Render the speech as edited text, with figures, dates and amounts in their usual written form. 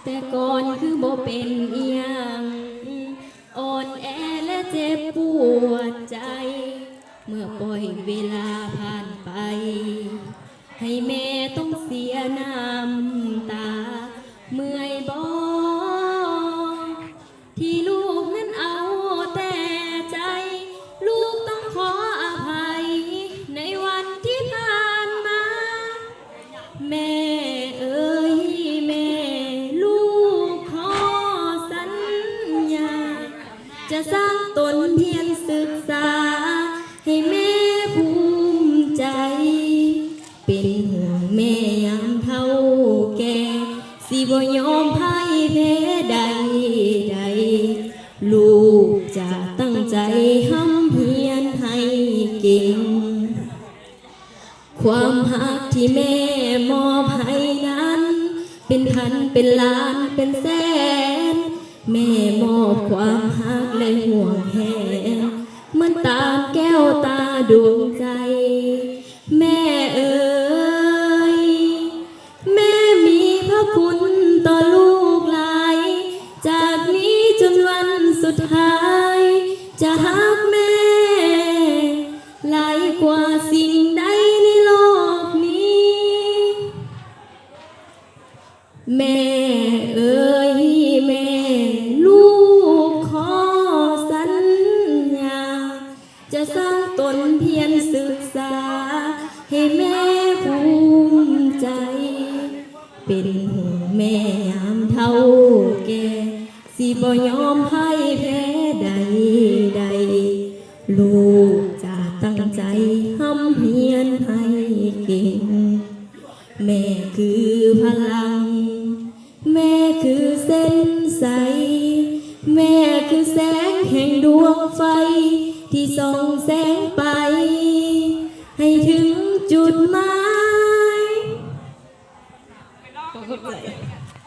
แต่ก่อนคือบ่เป็นอีหยังอ่อนแอและเจ็บปวดใจเมื่อปล่อยเวลาผ่านไปให้แม่ต้องเสียน้ำตาเมื่อยบ่ที่ลูกนั้นเอาแต่ใจลูกต้องขออภัยในวันที่ผ่านมาแม่เอ๋ยแม่ลูกขอสัญญาจะสร้างตนเพียรศึกษาให้แม่ภูมิใจเป็นห่วงแม่ยามเฒ่าแก่สิบ่ยอมพ่ายแพ้ใดใดลูกจะตั้งใจห้ำเพียรให้เก่งความหักที่แม่มอบให้นั้นเป็นพันเป็นล้านเป็นแสนแม่มอบความหักและห่วงแหนเหมือนตามแก้วตาดวงใจแม่เอ๋ยแม่มีพระคุณต่อลูกหลายจากนี้จนวันสุดท้ายจะหักแม่หลายกว่าสิ่งใดในโลกนี้แม่เอ๋ยแม่ลูกขอสัญญาจะสร้างตนเพียรศึกษาให้แม่ภูมิใจเป็นห่วงแม่ยามเฒ่าแก่สิบ่ยอมให้แพ้ใดใดลูกจะตั้งใจห้ำเพียรให้เก่งแม่คือพลังแม่คือเส้นใสแม่คือแสงแห่งดวงไฟที่ส่องแสงไปให้ถึงจุดหมาย